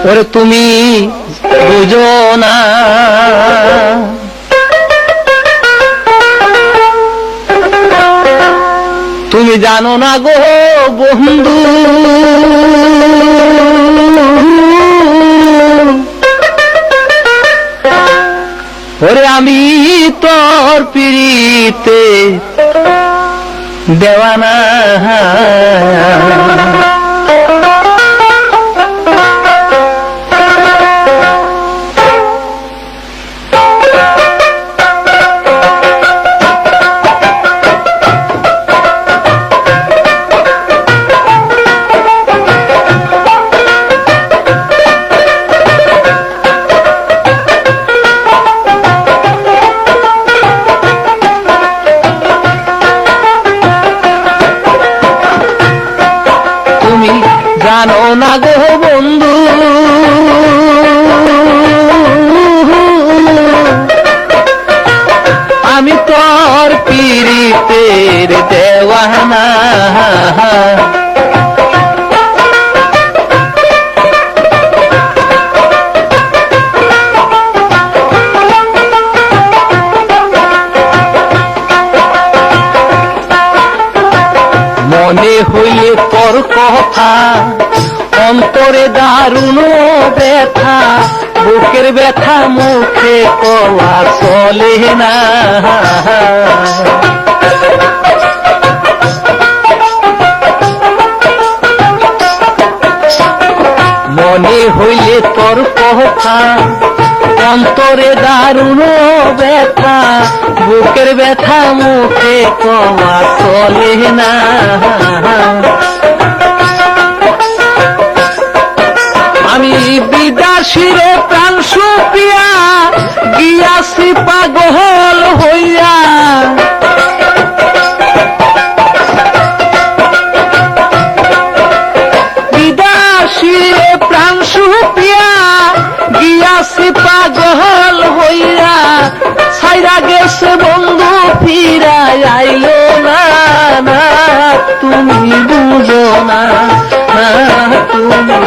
ওরে তুমি বুঝো না, তুমি জানো না গো বন্ধু, ওরে আমি তোর পিড়িতে দেওয়ানা। জানো না গো বন্ধু, আমি তোর পিরিতের দেওয়ানা। মনে হইলে তোর কথা অন্তরে দারুণ ব্যথা, বুকের ব্যথা মুখে কওয়া চলে না। মনে হইলে তোর কথা অন্তরে দারুণ ব্যথা, বুকের ব্যথা মুখে কওয়া চলে না। আমি বিদাসীরে প্রাণ সুপিয়া গিয়াছি পাগল হইয়া, বিদাসীরে প্রাণ সুপিয়া গিয়াছি পাগল হইয়া, ছাইরা গেছে বন্ধু ফিরা আইলো না। তুমি বুঝো না, তুমি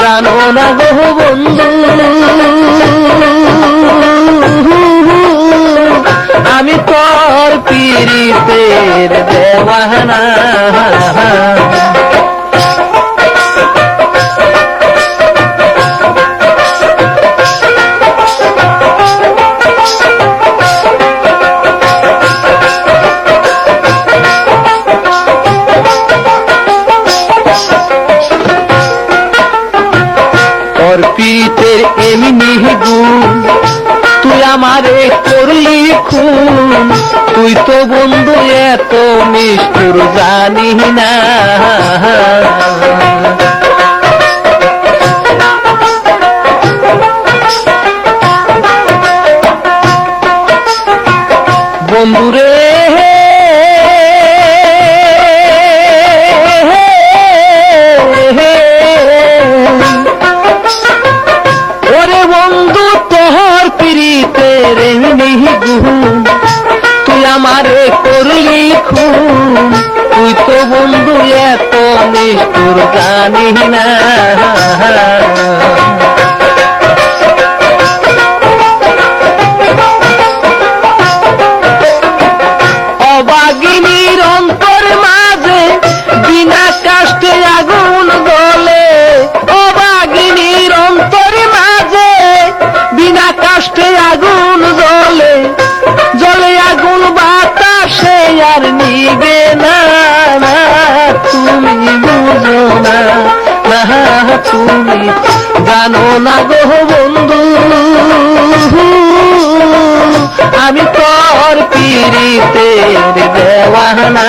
জানো না গো বন্ধু, আমি তোর পিরিতের দেওয়ানা। তোর পিরিতের এমনি গুণ তুই আমারে করলি খুন, তুই তো বন্ধু এত নিষ্ঠুর জানি না। বন্ধুরে তুই আমারে করলি খুন, তুই তো বন্ধু এত নিষ্ঠুর জানি না। অবাগিনীর অন্তর মাঝে বিনা কাষ্টে আগুন জ্বলে, অবাগিনীর অন্তর মাঝে বিনা কাষ্টে আগুন জ্বলে, জ্বলে আগুন বাতাসে আর নিবে না। তুমি বুঝো না, তুমি জানো না গো বন্ধু, আমি তোর পিরিতের দেওয়ানা।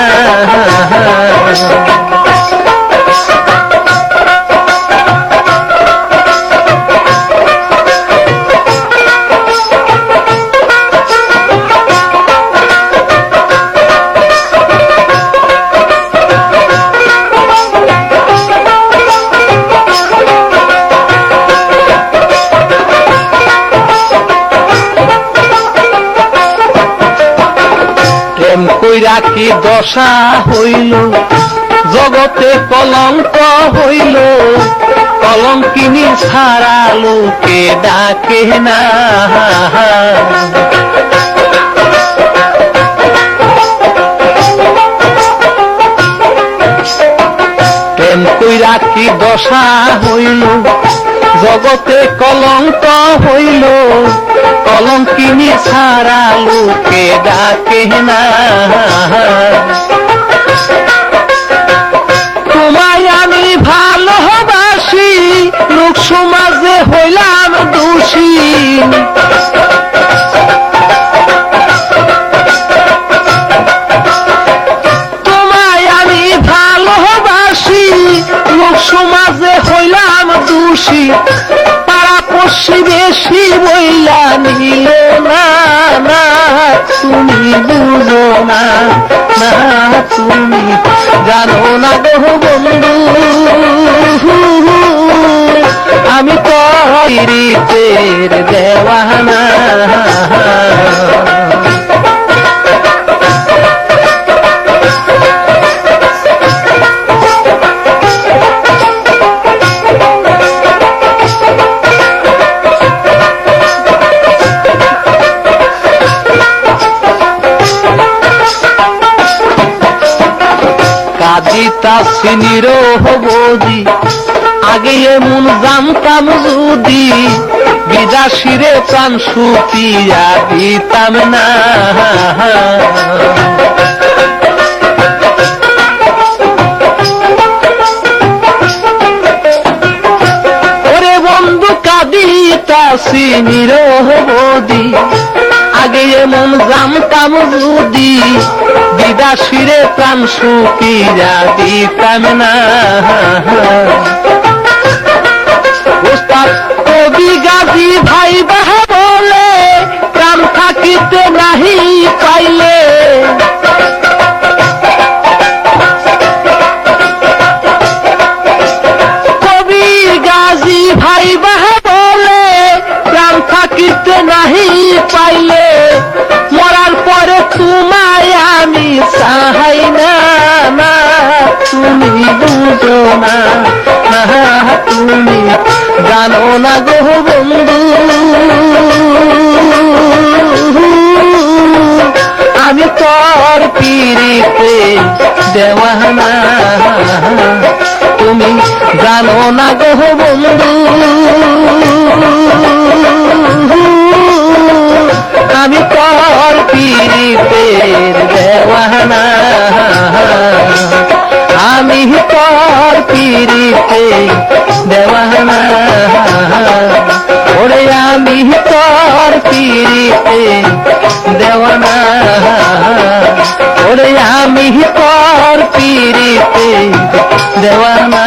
প্রেম কইরা কি দশা হইল, জগতে কলঙ্ক হইল, কলঙ্কিনী ছাড়া লোকে ডাকে না। প্রেম কইরা কি দশা হইল, জগতে কলঙ্ক হইল, কলঙ্কিনী ছাড়া লোকে ডাকে না। তোমায় আমি ভালোবাসি, লোক সমাজে হইলাম দোষী। তোমায় আমি ভালোবাসি, লোক সমাজে হইলাম দোষী। পাড়া প্রতিবেশী বইলা নিল না, না তুমি বুঝো না, না তুমি জানো না গো বন্ধু, আমি তো রীতের দেওয়ানা। কাজিতাছি নিরহ বদি, আগে এমন জানতাম যদি, বিদাসীরে প্রাণ সুপিয়া দিতাম না। ওরে বন্ধু কাজিতাছি নিরহ বদি, আগে এমন জানতাম যদি, বিদাসীরে প্রাণ সুপিয়া দিতাম না। ওস্তাদ কবি গাজী ভাই বাহা বলে, প্রাণ থাকিতে নাহি পাইলে, কবি গাজী ভাই বাহা বলে, প্রাণ থাকিতে নাহি পাইলে, মরার পরে তোমায় আমি চাহাই না, না তুমি বুঝো না, না তুমি জানো না গো বন্ধু, আমি তোর পিরিতে দেওয়ানা। তুমি জানো না গো বন্ধু, আমি তোর পিরিতের দেওয়ানা, আমি তোর পিরিতে দেওয়ানা। ওরে আমি তোর পিরিতে দেওয়ানা, ওরে আমি তোর পিরিতে দেওয়ানা।